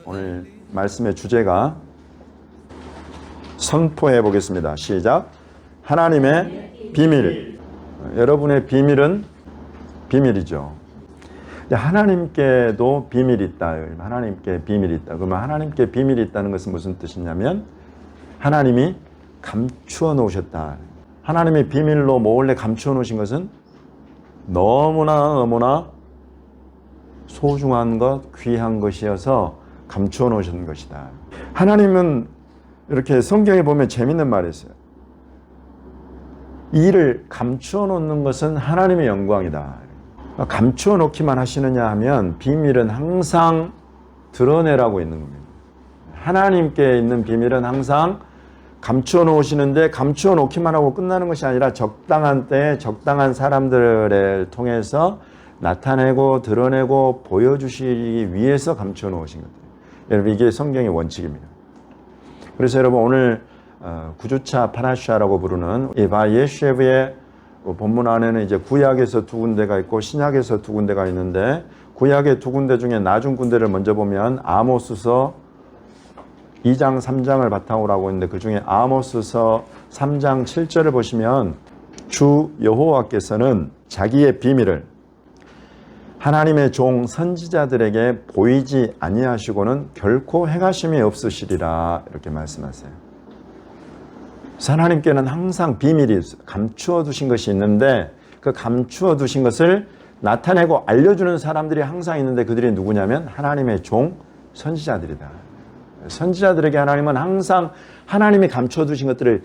오늘 말씀의 주제가 선포해 보겠습니다. 시작. 하나님의 비밀. 여러분의 비밀은 비밀이죠. 하나님께도 비밀이 있다. 하나님께 비밀이 있다. 그러면 하나님께 비밀이 있다는 것은 무슨 뜻이냐면 하나님이 감추어 놓으셨다. 하나님의 비밀로 몰래 감추어 놓으신 것은 너무나 소중한 것, 귀한 것이어서 감추어 놓으신 것이다. 하나님은 이렇게 성경에 보면 재밌는 말이 있어요. 이 일을 감추어 놓는 것은 하나님의 영광이다. 감추어 놓기만 하시느냐 하면 비밀은 항상 드러내라고 있는 겁니다. 하나님께 있는 비밀은 항상 감추어 놓으시는데 감추어 놓기만 하고 끝나는 것이 아니라 적당한 때에 적당한 사람들을 통해서 나타내고 드러내고 보여주시기 위해서 감추어 놓으신 것들. 여러분 이게 성경의 원칙입니다. 그래서 여러분 오늘 구주차 파라샤라고 부르는 이 바예셰브의 본문 안에는 이제 구약에서 두 군데가 있고 신약에서 두 군데가 있는데 구약의 두 군데 중에 나중 군데를 먼저 보면 아모스서 2장 3장을 바탕으로 하고 있는데 그 중에 아모스서 3장 7절을 보시면 주 여호와께서는 자기의 비밀을 하나님의 종 선지자들에게 보이지 아니하시고는 결코 행하심이 없으시리라 이렇게 말씀하세요. 하나님께는 항상 비밀이 감추어 두신 것이 있는데 그 감추어 두신 것을 나타내고 알려주는 사람들이 항상 있는데 그들이 누구냐면 하나님의 종 선지자들이다. 선지자들에게 하나님은 항상 하나님이 감추어 두신 것들을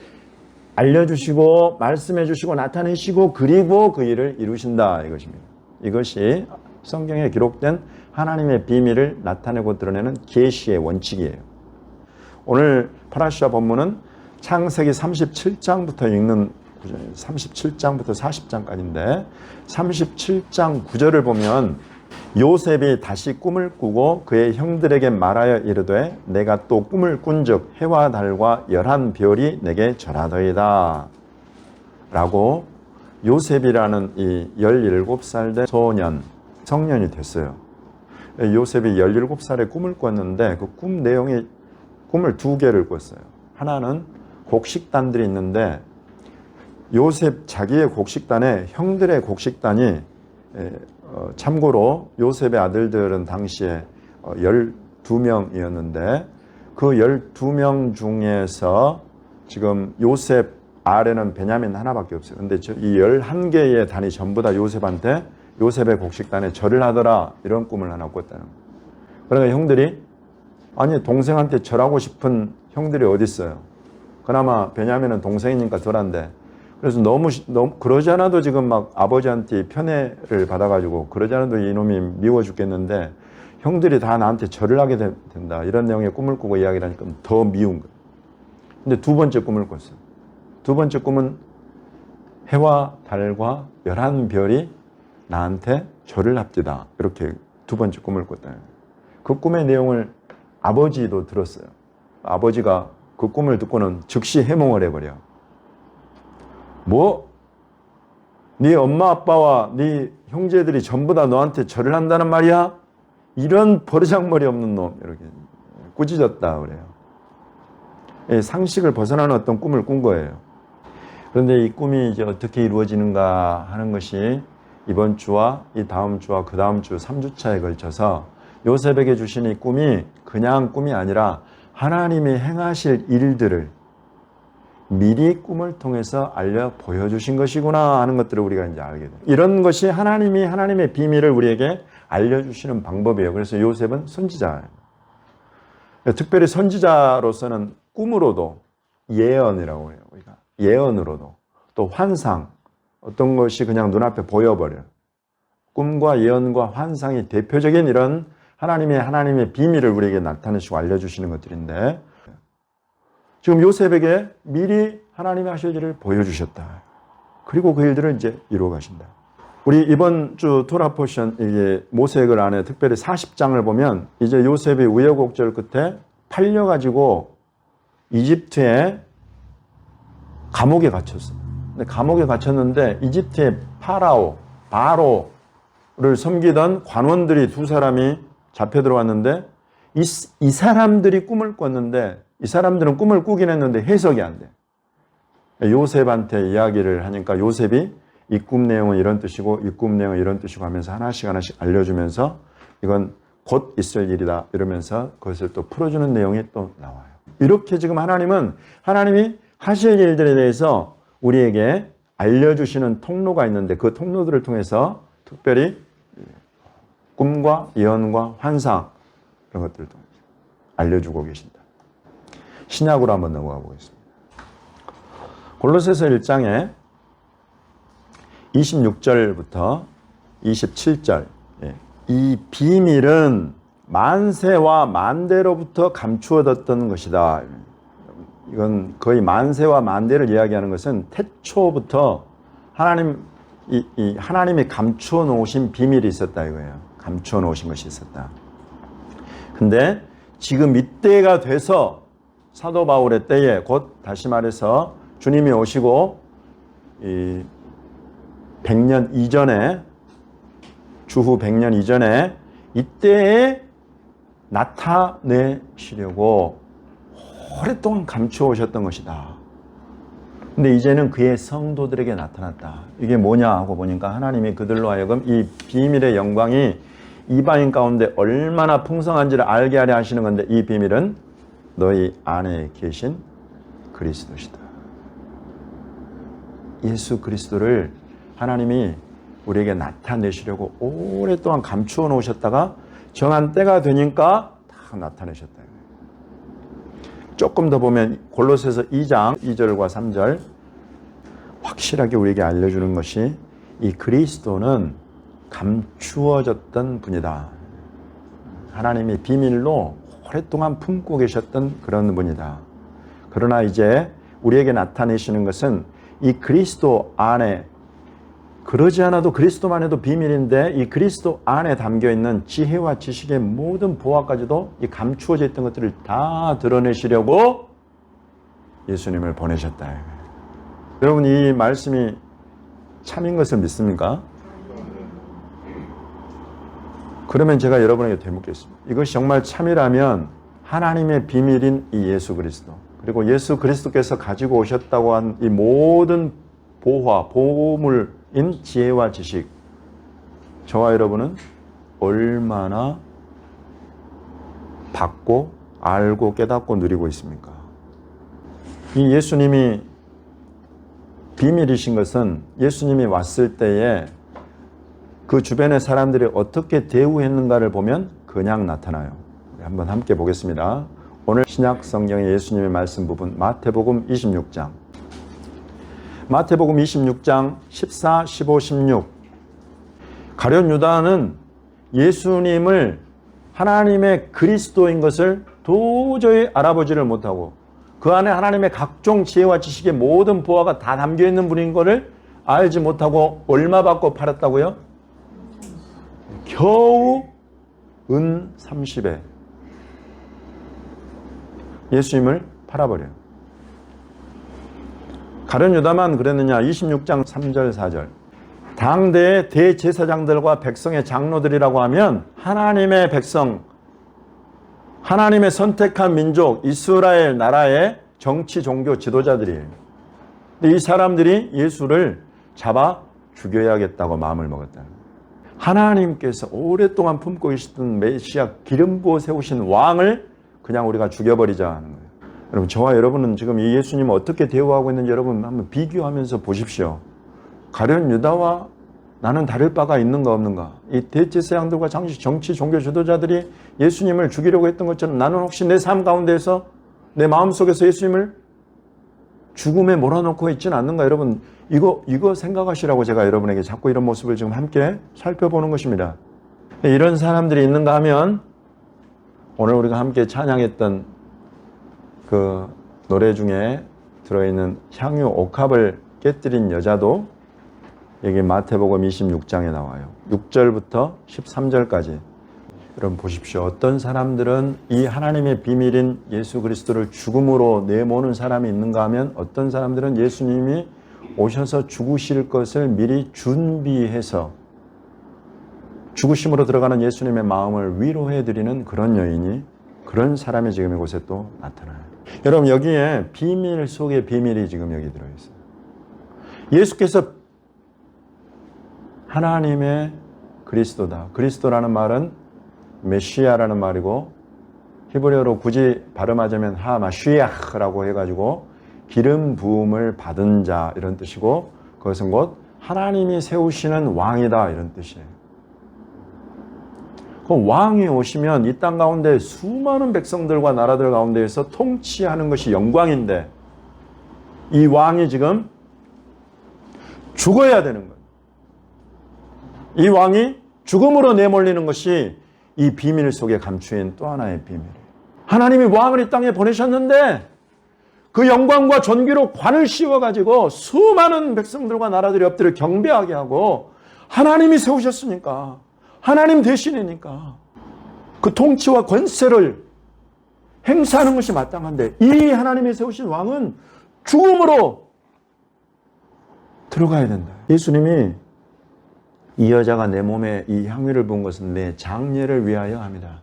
알려주시고 말씀해 주시고 나타내시고 그리고 그 일을 이루신다 이것입니다. 이것이 성경에 기록된 하나님의 비밀을 나타내고 드러내는 계시의 원칙이에요. 오늘 파라샤 본문은 창세기 37장부터 읽는 37장부터 40장까지인데 37장 9절을 보면 요셉이 다시 꿈을 꾸고 그의 형들에게 말하여 이르되 내가 또 꿈을 꾼즉 해와 달과 11별이 내게 절하더이다 라고 요셉이라는 이 17살 된 청년이 됐어요. 요셉이 17살에 꿈을 꿨는데 그 꿈 내용이 꿈을 두 개를 꿨어요. 하나는 곡식단들이 있는데 요셉 자기의 곡식단에 형들의 곡식단이 참고로 요셉의 아들들은 당시에 12명이었는데 그 12명 중에서 지금 요셉 아래는 베냐민 하나밖에 없어요. 근데 이 11개의 단이 전부 다 요셉한테 요셉의 곡식단에 절을 하더라 이런 꿈을 하나 꿨다는 거예요. 그러니까 형들이 아니 동생한테 절하고 싶은 형들이 어디 있어요. 그나마 베냐민은 동생이니까 덜한데 그래서 너무 그러지 않아도 지금 막 아버지한테 편애를 받아가지고 그러지 않아도 이놈이 미워 죽겠는데 형들이 다 나한테 절을 하게 된다 이런 내용의 꿈을 꾸고 이야기를 하니까 더 미운 거예요. 근데 두 번째 꿈을 꿨어요. 두 번째 꿈은 해와 달과 11별이 나한테 절을 합디다 이렇게 두 번째 꿈을 꿨다. 그 꿈의 내용을 아버지도 들었어요. 아버지가 그 꿈을 듣고는 즉시 해몽을 해버려. 뭐? 네 엄마 아빠와 네 형제들이 전부 다 너한테 절을 한다는 말이야? 이런 버르장머리 없는 놈 이렇게 꾸짖었다 그래요. 상식을 벗어나는 어떤 꿈을 꾼 거예요. 그런데 이 꿈이 이제 어떻게 이루어지는가 하는 것이 이번 주와 이 다음 주와 그 다음 주 3주차에 걸쳐서 요셉에게 주신 이 꿈이 그냥 꿈이 아니라 하나님이 행하실 일들을 미리 꿈을 통해서 알려 보여주신 것이구나 하는 것들을 우리가 이제 알게 돼요. 이런 것이 하나님이 하나님의 비밀을 우리에게 알려주시는 방법이에요. 그래서 요셉은 선지자예요. 특별히 선지자로서는 꿈으로도 예언이라고 해요. 우리가 예언으로도 또 환상 어떤 것이 그냥 눈앞에 보여버려요. 꿈과 예언과 환상이 대표적인 이런 하나님의 비밀을 우리에게 나타내시고 알려주시는 것들인데 지금 요셉에게 미리 하나님이 하실 일을 보여주셨다. 그리고 그 일들을 이제 이루어 가신다. 우리 이번 주 토라 포션 이게 모세글 안에 특별히 40장을 보면 이제 요셉이 우여곡절 끝에 팔려가지고 이집트의 감옥에 갇혔어요. 근데 감옥에 갇혔는데 이집트의 바로를 섬기던 관원들이 두 사람이 잡혀 들어왔는데 이 사람들이 꿈을 꿨는데 이 사람들은 꿈을 꾸긴 했는데 해석이 안 돼. 요셉한테 이야기를 하니까 요셉이 이 꿈 내용은 이런 뜻이고 이 꿈 내용은 이런 뜻이고 하면서 하나씩 알려주면서 이건 곧 있을 일이다 이러면서 그것을 또 풀어주는 내용이 또 나와요. 이렇게 지금 하나님은 하나님이 하실 일들에 대해서 우리에게 알려주시는 통로가 있는데 그 통로들을 통해서 특별히 꿈과 예언과 환상 이런 것들을 통해서 알려주고 계신다. 신약으로 한번 넘어가 보겠습니다. 골로새서 1장에 26절부터 27절 이 비밀은 만세와 만대로부터 감추어졌던 것이다. 이건 거의 만세와 만대를 이야기하는 것은 태초부터 하나님이 감추어 놓으신 비밀이 있었다 이거예요. 감추어 놓으신 것이 있었다. 근데 지금 이때가 돼서 사도 바울의 때에 곧 다시 말해서 주님이 오시고 이 100년 이전에 주후 100년 이전에 이때에 나타내시려고 오랫동안 감추어 오셨던 것이다. 근데 이제는 그의 성도들에게 나타났다. 이게 뭐냐 하고 보니까 하나님이 그들로 하여금 이 비밀의 영광이 이방인 가운데 얼마나 풍성한지를 알게 하려 하시는 건데 이 비밀은 너희 안에 계신 그리스도시다. 예수 그리스도를 하나님이 우리에게 나타내시려고 오랫동안 감추어 놓으셨다가 정한 때가 되니까 다 나타내셨다. 조금 더 보면 골로새서 2장 2절과 3절 확실하게 우리에게 알려주는 것이 이 그리스도는 감추어졌던 분이다. 하나님이 비밀로 오랫동안 품고 계셨던 그런 분이다. 그러나 이제 우리에게 나타내시는 것은 이 그리스도 안에 그러지 않아도 그리스도만 해도 비밀인데 이 그리스도 안에 담겨있는 지혜와 지식의 모든 보화까지도 이 감추어져 있던 것들을 다 드러내시려고 예수님을 보내셨다. 여러분 이 말씀이 참인 것을 믿습니까? 그러면 제가 여러분에게 되묻겠습니다. 이것이 정말 참이라면 하나님의 비밀인 이 예수 그리스도 그리고 예수 그리스도께서 가지고 오셨다고 한 이 모든 보화, 보물인 지혜와 지식 저와 여러분은 얼마나 받고 알고 깨닫고 누리고 있습니까? 이 예수님이 비밀이신 것은 예수님이 왔을 때에 그 주변의 사람들이 어떻게 대우했는가를 보면 그냥 나타나요. 한번 함께 보겠습니다. 오늘 신약 성경의 예수님의 말씀 부분 마태복음 26장 마태복음 26장 14, 15, 16 가룟 유다는 예수님을 하나님의 그리스도인 것을 도저히 알아보지를 못하고 그 안에 하나님의 각종 지혜와 지식의 모든 보화가 다 담겨있는 분인 것을 알지 못하고 얼마 받고 팔았다고요? 겨우 은 30에 예수님을 팔아버려요. 가룟 유다만 그랬느냐? 26장 3절 4절 당대의 대제사장들과 백성의 장로들이라고 하면 하나님의 백성 하나님의 선택한 민족 이스라엘 나라의 정치 종교 지도자들이에요. 근데 이 사람들이 예수를 잡아 죽여야겠다고 마음을 먹었다. 하나님께서 오랫동안 품고 계시던 메시아 기름 부어 세우신 왕을 그냥 우리가 죽여버리자 하는 거예요. 여러분 저와 여러분은 지금 이 예수님을 어떻게 대우하고 있는지 여러분 한번 비교하면서 보십시오. 가룟 유다와 나는 다를 바가 있는가 없는가? 이 대제사장들과 정치 종교 지도자들이 예수님을 죽이려고 했던 것처럼 나는 혹시 내 삶 가운데에서 내 마음속에서 예수님을 죽음에 몰아넣고 있지는 않는가? 여러분 이거 생각하시라고 제가 여러분에게 자꾸 이런 모습을 지금 함께 살펴보는 것입니다. 이런 사람들이 있는가 하면 오늘 우리가 함께 찬양했던 그 노래 중에 들어있는 향유 옥합을 깨뜨린 여자도 여기 마태복음 26장에 나와요. 6절부터 13절까지 여러분 보십시오. 어떤 사람들은 이 하나님의 비밀인 예수 그리스도를 죽음으로 내모는 사람이 있는가 하면 어떤 사람들은 예수님이 오셔서 죽으실 것을 미리 준비해서 죽으심으로 들어가는 예수님의 마음을 위로해 드리는 그런 여인이 그런 사람이 지금 이곳에 또 나타나요. 여러분, 여기에 비밀 속에 비밀이 지금 여기 들어있어요. 예수께서 하나님의 그리스도다. 그리스도라는 말은 메시아라는 말이고, 히브리어로 굳이 발음하자면 하마쉬야흐라고 해가지고 기름 부음을 받은 자 이런 뜻이고, 그것은 곧 하나님이 세우시는 왕이다 이런 뜻이에요. 그 왕이 오시면 이 땅 가운데 수많은 백성들과 나라들 가운데에서 통치하는 것이 영광인데, 이 왕이 지금 죽어야 되는 거예요. 이 왕이 죽음으로 내몰리는 것이 이 비밀 속에 감추인 또 하나의 비밀이에요. 하나님이 왕을 이 땅에 보내셨는데 그 영광과 존귀로 관을 씌워가지고 수많은 백성들과 나라들이 엎드려 경배하게 하고, 하나님이 세우셨으니까, 하나님 대신이니까 그 통치와 권세를 행사하는 것이 마땅한데, 이 하나님이 세우신 왕은 죽음으로 들어가야 된다. 예수님이 이 여자가 내 몸에 이 향유를 부은 것은 내 장례를 위하여 합니다.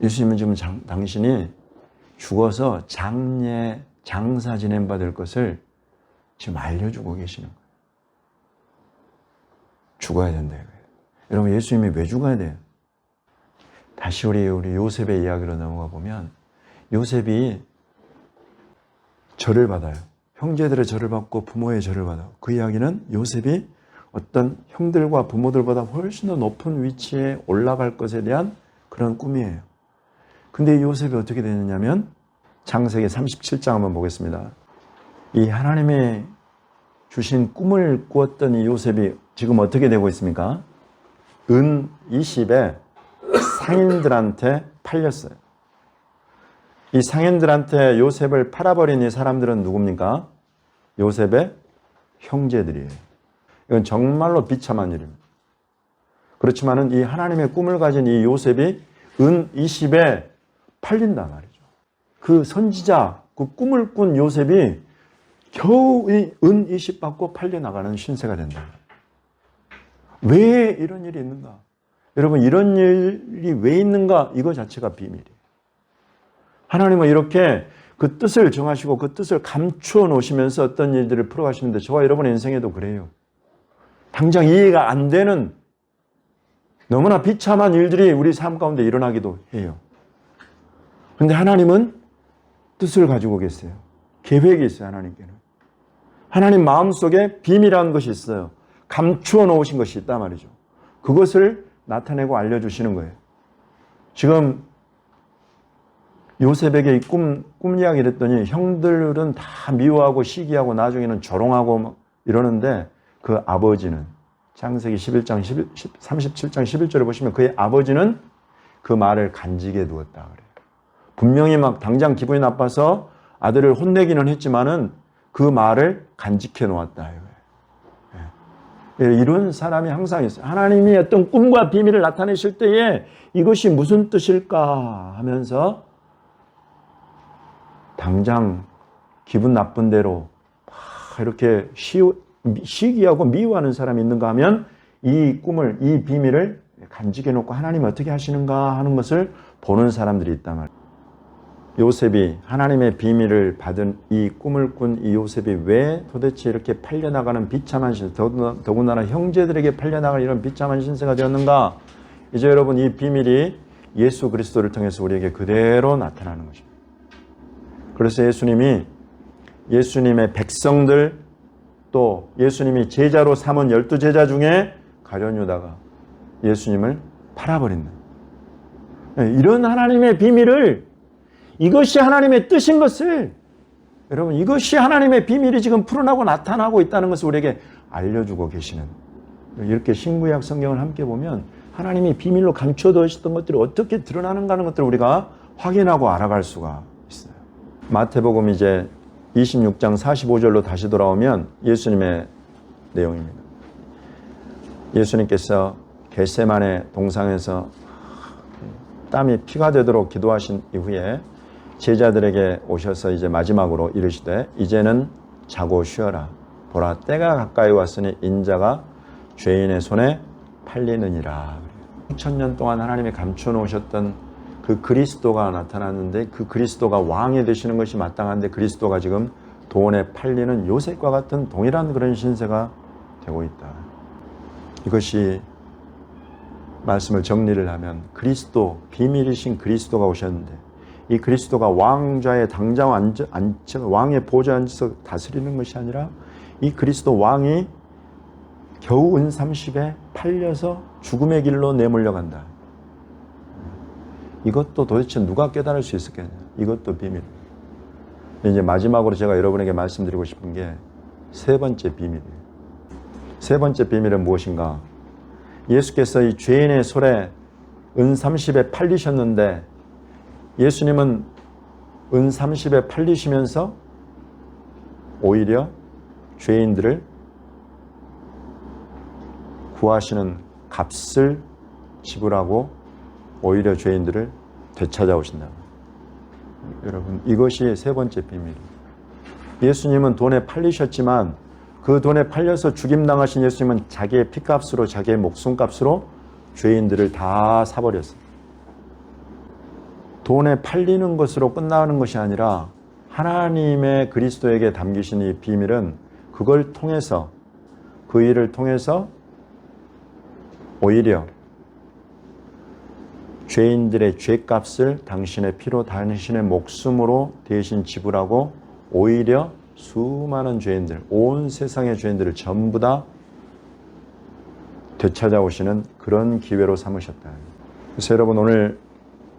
예수님은 지금 당신이 죽어서 장사 지냄 받을 것을 지금 알려주고 계시는 거예요. 죽어야 된다 이거예요. 여러분, 예수님이 왜 죽어야 돼요? 다시 우리 요셉의 이야기로 넘어가 보면, 요셉이 절을 받아요. 형제들의 절을 받고 부모의 절을 받아요. 그 이야기는 요셉이 어떤 형들과 부모들보다 훨씬 더 높은 위치에 올라갈 것에 대한 그런 꿈이에요. 근데 요셉이 어떻게 되느냐면, 창세기 37장 한번 보겠습니다. 이 하나님의 주신 꿈을 꾸었던 이 요셉이 지금 어떻게 되고 있습니까? 은 20에 상인들한테 팔렸어요. 이 상인들한테 요셉을 팔아버린 이 사람들은 누굽니까? 요셉의 형제들이에요. 이건 정말로 비참한 일입니다. 그렇지만은 이 하나님의 꿈을 가진 이 요셉이 은 20에 팔린단 말이죠. 그 선지자, 그 꿈을 꾼 요셉이 겨우 이 은 20 받고 팔려나가는 신세가 된다. 왜 이런 일이 있는가? 여러분, 이런 일이 왜 있는가? 이거 자체가 비밀이에요. 하나님은 이렇게 그 뜻을 정하시고 그 뜻을 감추어 놓으시면서 어떤 일들을 풀어가시는데, 저와 여러분의 인생에도 그래요. 당장 이해가 안 되는 너무나 비참한 일들이 우리 삶 가운데 일어나기도 해요. 그런데 하나님은 뜻을 가지고 계세요. 계획이 있어요, 하나님께는. 하나님 마음속에 비밀한 것이 있어요. 감추어 놓으신 것이 있단 말이죠. 그것을 나타내고 알려주시는 거예요. 지금 요셉에게 꿈 이야기를 했더니 형들은 다 미워하고 시기하고 나중에는 조롱하고 막 이러는데, 그 아버지는 창세기 11장 37장 11절을 보시면 그의 아버지는 그 말을 간직해 두었다 그래요. 분명히 막 당장 기분이 나빠서 아들을 혼내기는 했지만은 그 말을 간직해 놓았다 이거예요. 이런 사람이 항상 있어요. 하나님이 어떤 꿈과 비밀을 나타내실 때에 이것이 무슨 뜻일까 하면서 당장 기분 나쁜 대로 이렇게 시기하고 미워하는 사람이 있는가 하면, 이 꿈을, 이 비밀을 간직해 놓고 하나님이 어떻게 하시는가 하는 것을 보는 사람들이 있단 말이에요. 요셉이 하나님의 비밀을 받은 이 꿈을 꾼 이 요셉이 왜 도대체 이렇게 팔려나가는 비참한 신세, 더군다나 형제들에게 팔려나가는 이런 비참한 신세가 되었는가? 이제 여러분, 이 비밀이 예수 그리스도를 통해서 우리에게 그대로 나타나는 것입니다. 그래서 예수님의 백성들, 또 예수님이 제자로 삼은 12제자 중에 가룟 유다가 예수님을 팔아버린다. 이런 하나님의 비밀을, 이것이 하나님의 뜻인 것을, 여러분, 이것이 하나님의 비밀이 지금 풀어나고 나타나고 있다는 것을 우리에게 알려주고 계시는, 이렇게 신구약 성경을 함께 보면 하나님이 비밀로 감춰두셨던 것들이 어떻게 드러나는가 하는 것들을 우리가 확인하고 알아갈 수가 있어요. 마태복음 이제 26장 45절로 다시 돌아오면 예수님의 내용입니다. 예수님께서 겟세마네 동상에서 땀이 피가 되도록 기도하신 이후에 제자들에게 오셔서 이제 마지막으로 이르시되 이제는 자고 쉬어라. 보라, 때가 가까이 왔으니 인자가 죄인의 손에 팔리느니라. 2000년 동안 하나님이 감춰 놓으셨던 그 그리스도가 나타났는데 그 그리스도가 왕이 되시는 것이 마땅한데 그리스도가 지금 돈에 팔리는 요셉과 같은 동일한 그런 신세가 되고 있다. 이것이 말씀을 정리를 하면 그리스도, 비밀이신 그리스도가 오셨는데 이 그리스도가 왕좌에 당장 앉혀 왕의 보좌에 앉아서 다스리는 것이 아니라 이 그리스도 왕이 겨우 은 30에 팔려서 죽음의 길로 내몰려간다. 이것도 도대체 누가 깨달을 수 있었겠냐. 이것도 비밀. 이제 마지막으로 제가 여러분에게 말씀드리고 싶은 게 세 번째 비밀이에요. 세 번째 비밀은 무엇인가? 예수께서 이 죄인의 손에 은 30에 팔리셨는데 예수님은 은 30에 팔리시면서 오히려 죄인들을 구하시는 값을 지불하고 오히려 죄인들을 되찾아오신다. 여러분, 이것이 세 번째 비밀입니다. 예수님은 돈에 팔리셨지만 그 돈에 팔려서 죽임당하신 예수님은 자기의 피값으로 자기의 목숨값으로 죄인들을 다 사버렸어요. 돈에 팔리는 것으로 끝나는 것이 아니라 하나님의 그리스도에게 담기신 이 비밀은 그걸 통해서 그 일을 통해서 오히려 죄인들의 죄값을 당신의 피로 당신의 목숨으로 대신 지불하고 오히려 수많은 죄인들, 온 세상의 죄인들을 전부 다 되찾아오시는 그런 기회로 삼으셨다. 그래서 여러분 오늘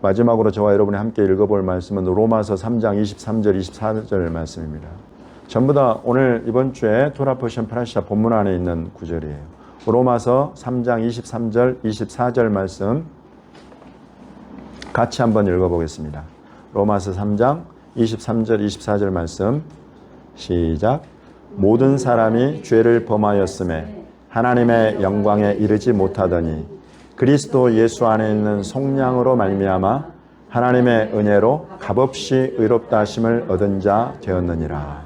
마지막으로 저와 여러분이 함께 읽어볼 말씀은 로마서 3장 23절 24절 말씀입니다. 전부 다 오늘 이번 주에 토라 퍼션 파라샤 본문 안에 있는 구절이에요. 로마서 3장 23절 24절 말씀 같이 한번 읽어보겠습니다. 로마서 3장 23절 24절 말씀 시작. 모든 사람이 죄를 범하였음에 하나님의 영광에 이르지 못하더니 그리스도 예수 안에 있는 속량으로 말미암아 하나님의 은혜로 값없이 의롭다 하심을 얻은 자 되었느니라.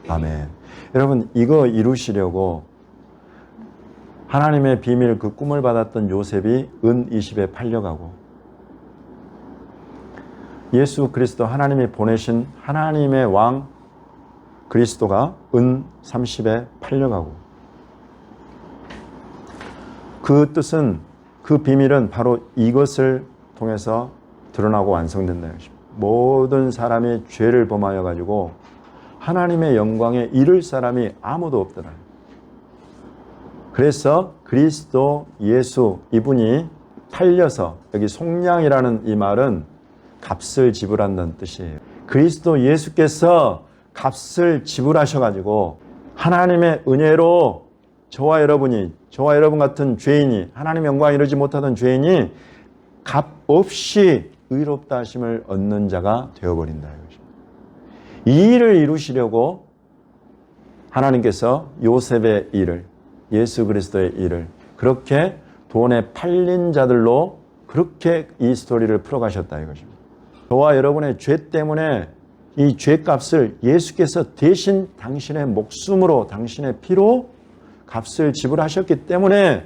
아멘. 여러분 이거 이루시려고 하나님의 비밀 그 꿈을 받았던 요셉이 은 20에 팔려가고 예수 그리스도 하나님이 보내신 하나님의 왕 그리스도가 은 30에 팔려가고 그 뜻은 그 비밀은 바로 이것을 통해서 드러나고 완성된다는 것입니다. 모든 사람이 죄를 범하여 가지고 하나님의 영광에 이를 사람이 아무도 없더라. 그래서 그리스도 예수 이분이 팔려서 여기 속량이라는 이 말은 값을 지불한다는 뜻이에요. 그리스도 예수께서 값을 지불하셔가지고 하나님의 은혜로 저와 여러분 같은 죄인이 하나님의 영광에 이르지 못하던 죄인이 값 없이 의롭다 하심을 얻는 자가 되어버린다. 이 일을 이루시려고 하나님께서 요셉의 일을 예수 그리스도의 일을 그렇게 돈에 팔린 자들로 그렇게 이 스토리를 풀어가셨다 이것입니다. 저와 여러분의 죄 때문에 이 죄값을 예수께서 대신 당신의 목숨으로 당신의 피로 값을 지불하셨기 때문에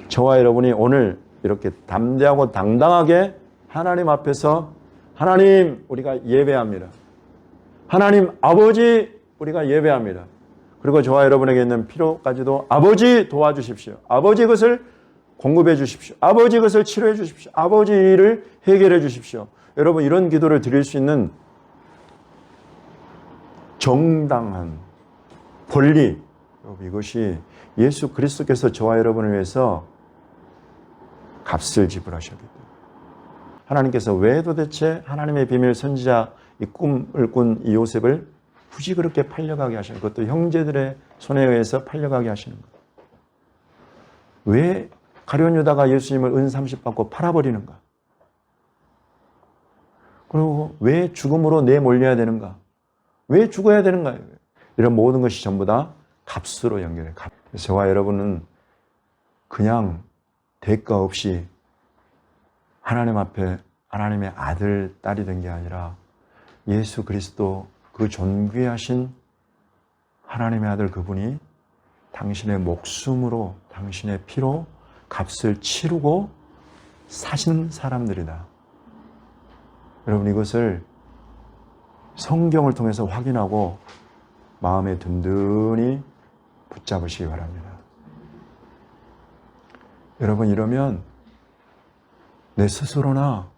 저와 여러분이 오늘 이렇게 담대하고 당당하게 하나님 앞에서 하나님 우리가 예배합니다. 하나님 아버지 우리가 예배합니다. 그리고 저와 여러분에게 있는 필요까지도 아버지 도와주십시오. 아버지 그것을 공급해 주십시오. 아버지 그것을 치료해 주십시오. 아버지 일을 해결해 주십시오. 여러분 이런 기도를 드릴 수 있는 정당한 권리 이것이 예수 그리스도께서 저와 여러분을 위해서 값을 지불하셨기 때문에 하나님께서 왜 도대체 하나님의 비밀 선지자 이 꿈을 꾼 이 요셉을 굳이 그렇게 팔려가게 하시는 것도 형제들의 손에 의해서 팔려가게 하시는 것. 왜 가룟 유다가 예수님을 은 30 받고 팔아버리는가? 그리고 왜 죽음으로 내몰려야 되는가? 왜 죽어야 되는가? 이런 모든 것이 전부 다 값으로 연결해. 저와 여러분은 그냥 대가 없이 하나님 앞에 하나님의 아들, 딸이 된 게 아니라 예수 그리스도 그 존귀하신 하나님의 아들 그분이 당신의 목숨으로 당신의 피로 값을 치르고 사시는 사람들이다. 여러분, 이것을 성경을 통해서 확인하고 마음에 든든히 붙잡으시기 바랍니다. 여러분, 이러면 내 스스로나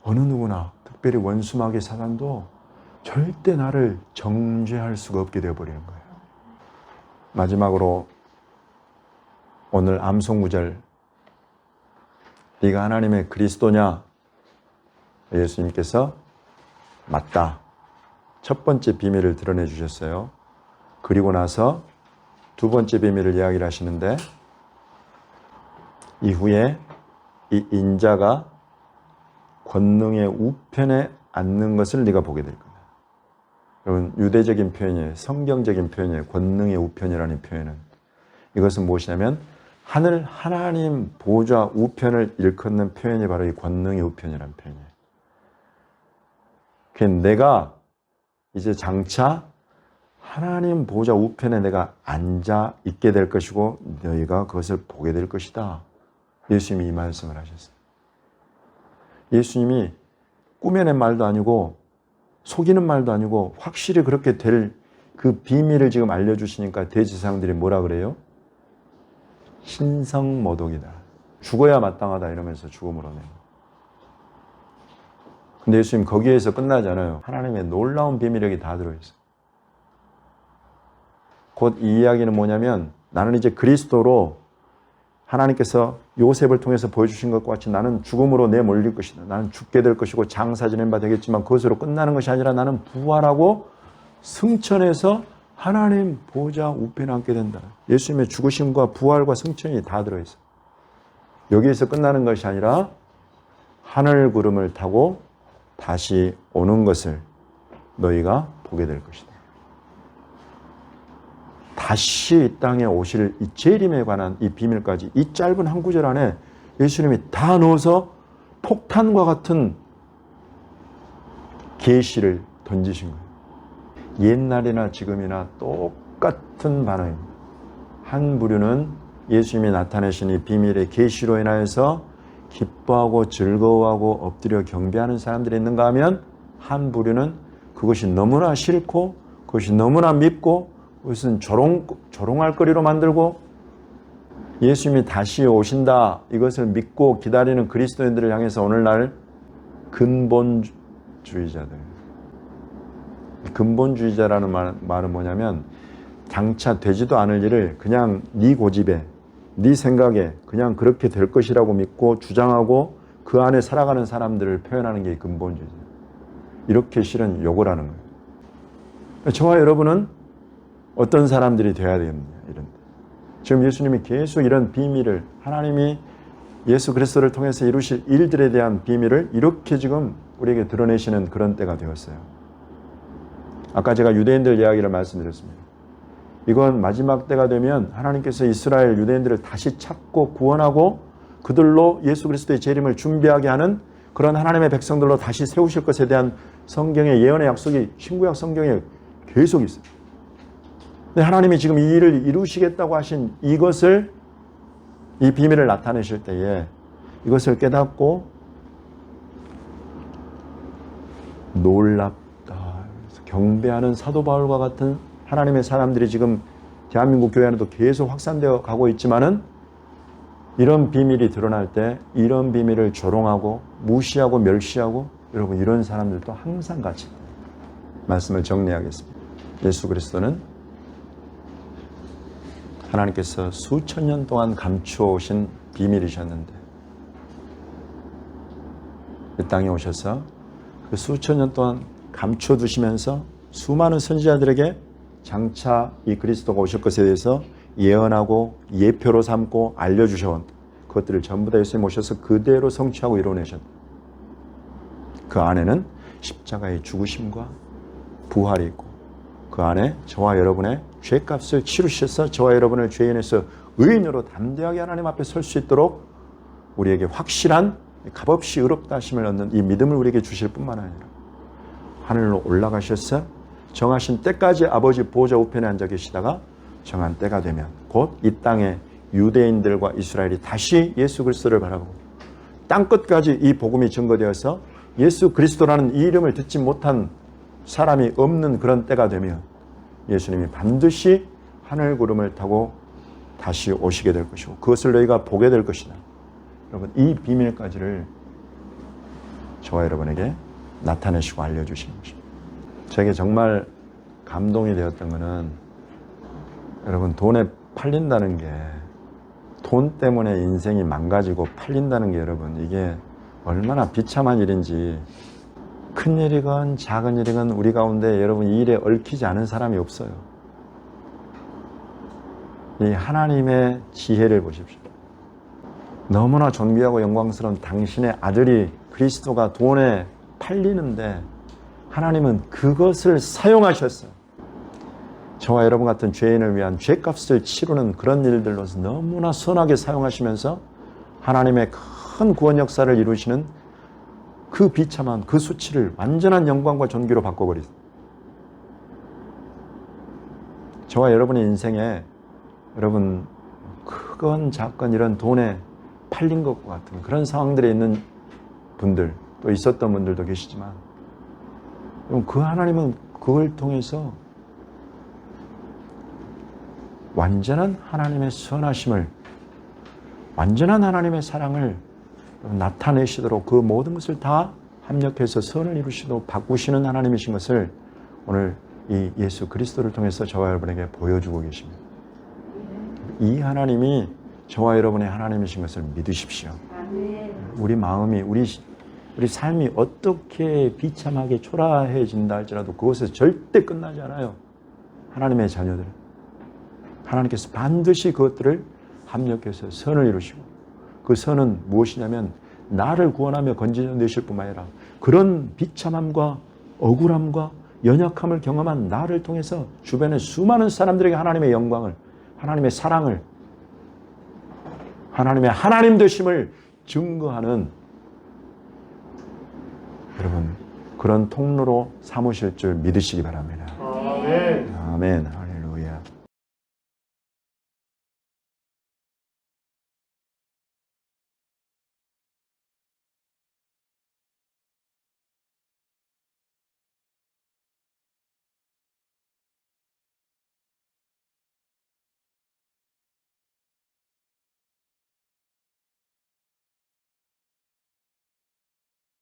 어느 누구나, 특별히 원수마귀 사단도 절대 나를 정죄할 수가 없게 되어버리는 거예요. 마지막으로 오늘 암송구절, 네가 하나님의 그리스도냐? 예수님께서 맞다. 첫 번째 비밀을 드러내 주셨어요. 그리고 나서 두 번째 비밀을 이야기를 하시는데, 이후에 이 인자가 권능의 우편에 앉는 것을 네가 보게 될 거다. 여러분, 유대적인 표현이에요. 성경적인 표현이에요. 권능의 우편이라는 표현은. 이것은 무엇이냐면 하늘 하나님 보좌 우편을 일컫는 표현이 바로 이 권능의 우편이라는 표현이에요. 그러니까 내가 이제 장차 하나님 보좌 우편에 내가 앉아 있게 될 것이고 너희가 그것을 보게 될 것이다. 예수님이 이 말씀을 하셨어요. 예수님이 꾸며낸 말도 아니고 속이는 말도 아니고 확실히 그렇게 될 그 비밀을 지금 알려주시니까 대지사장들이 뭐라 그래요? 신성모독이다. 죽어야 마땅하다 이러면서 죽음으로 내요. 근데 예수님 거기에서 끝나지 않아요. 하나님의 놀라운 비밀력이 다 들어있어요. 곧 이 이야기는 뭐냐면 나는 이제 그리스도로 하나님께서 요셉을 통해서 보여주신 것과 같이 나는 죽음으로 내몰릴 것이다. 나는 죽게 될 것이고 장사 지낸 바 되겠지만 그것으로 끝나는 것이 아니라 나는 부활하고 승천해서 하나님 보좌 우편에 앉게 된다. 예수님의 죽으심과 부활과 승천이 다 들어있어요. 여기에서 끝나는 것이 아니라 하늘 구름을 타고 다시 오는 것을 너희가 보게 될 것이다. 다시 이 땅에 오실 이 재림에 관한 이 비밀까지 이 짧은 한 구절 안에 예수님이 다 넣어서 폭탄과 같은 계시를 던지신 거예요. 옛날이나 지금이나 똑같은 반응입니다. 한 부류는 예수님이 나타내신 이 비밀의 계시로 인하여서 기뻐하고 즐거워하고 엎드려 경배하는 사람들이 있는가 하면 한 부류는 그것이 너무나 싫고 그것이 너무나 밉고 그것은 조롱할 거리로 만들고 예수님이 다시 오신다 이것을 믿고 기다리는 그리스도인들을 향해서 오늘날 근본주의자들, 근본주의자라는 말은 뭐냐면 장차 되지도 않을 일을 그냥 네 고집에 네 생각에 그냥 그렇게 될 것이라고 믿고 주장하고 그 안에 살아가는 사람들을 표현하는 게 근본주의자예요. 이렇게 실은 욕을 하는 거예요. 저와 여러분은 어떤 사람들이 되어야 되겠느냐 이런. 지금 예수님이 계속 이런 비밀을 하나님이 예수 그리스도를 통해서 이루실 일들에 대한 비밀을 이렇게 지금 우리에게 드러내시는 그런 때가 되었어요. 아까 제가 유대인들 이야기를 말씀드렸습니다. 이건 마지막 때가 되면 하나님께서 이스라엘 유대인들을 다시 찾고 구원하고 그들로 예수 그리스도의 재림을 준비하게 하는 그런 하나님의 백성들로 다시 세우실 것에 대한 성경의 예언의 약속이 신구약 성경에 계속 있어요. 근데 하나님이 지금 이 일을 이루시겠다고 하신 이것을 이 비밀을 나타내실 때에 이것을 깨닫고 놀랍다. 경배하는 사도 바울과 같은 하나님의 사람들이 지금 대한민국 교회 안에도 계속 확산되어 가고 있지만은 이런 비밀이 드러날 때 이런 비밀을 조롱하고 무시하고 멸시하고 여러분 이런 사람들도 항상 같이 말씀을 정리하겠습니다. 예수 그리스도는 하나님께서 수천 년 동안 감추어오신 비밀이셨는데 이 땅에 오셔서 그 수천 년 동안 감춰두시면서 수많은 선지자들에게 장차 이 그리스도가 오실 것에 대해서 예언하고 예표로 삼고 알려주셔온 그것들을 전부 다 예수님 오셔서 그대로 성취하고 이뤄내셨다. 그 안에는 십자가의 죽으심과 부활이 있고 그 안에 저와 여러분의 죄값을 치르셔서 저와 여러분을 죄인에서 의인으로 담대하게 하나님 앞에 설 수 있도록 우리에게 확실한 값없이 의롭다 하심을 얻는 이 믿음을 우리에게 주실 뿐만 아니라 하늘로 올라가셔서 정하신 때까지 아버지 보좌 우편에 앉아 계시다가 정한 때가 되면 곧 이 땅에 유대인들과 이스라엘이 다시 예수 그리스도를 바라보고 땅끝까지 이 복음이 증거되어서 예수 그리스도라는 이 이름을 듣지 못한 사람이 없는 그런 때가 되면 예수님이 반드시 하늘 구름을 타고 다시 오시게 될 것이고 그것을 너희가 보게 될 것이다. 여러분, 이 비밀까지를 저와 여러분에게 나타내시고 알려주시는 것입니다. 제게 정말 감동이 되었던 것은 여러분, 돈에 팔린다는 게, 돈 때문에 인생이 망가지고 팔린다는 게 여러분, 이게 얼마나 비참한 일인지, 큰 일이건 작은 일이건 우리 가운데 여러분 이 일에 얽히지 않은 사람이 없어요. 이 하나님의 지혜를 보십시오. 너무나 존귀하고 영광스러운 당신의 아들이 그리스도가 돈에 팔리는데 하나님은 그것을 사용하셨어요. 저와 여러분 같은 죄인을 위한 죄값을 치르는 그런 일들로서 너무나 선하게 사용하시면서 하나님의 큰 구원 역사를 이루시는 그 비참한 그 수치를 완전한 영광과 존귀로 바꿔버리세요. 저와 여러분의 인생에 여러분 크건 작건 이런 돈에 팔린 것과 같은 그런 상황들에 있는 분들, 또 있었던 분들도 계시지만 그 하나님은 그걸 통해서 완전한 하나님의 선하심을, 완전한 하나님의 사랑을 나타내시도록 그 모든 것을 다 합력해서 선을 이루시도록 바꾸시는 하나님이신 것을 오늘 이 예수 그리스도를 통해서 저와 여러분에게 보여주고 계십니다. 이 하나님이 저와 여러분의 하나님이신 것을 믿으십시오. 우리 마음이, 우리 삶이 어떻게 비참하게 초라해진다 할지라도 그것에서 절대 끝나지 않아요. 하나님의 자녀들은. 하나님께서 반드시 그것들을 합력해서 선을 이루시고, 그 선은 무엇이냐면 나를 구원하며 건져내실 뿐만 아니라 그런 비참함과 억울함과 연약함을 경험한 나를 통해서 주변의 수많은 사람들에게 하나님의 영광을, 하나님의 사랑을, 하나님의 하나님 되심을 증거하는 여러분 그런 통로로 삼으실 줄 믿으시기 바랍니다. 아멘. 아멘.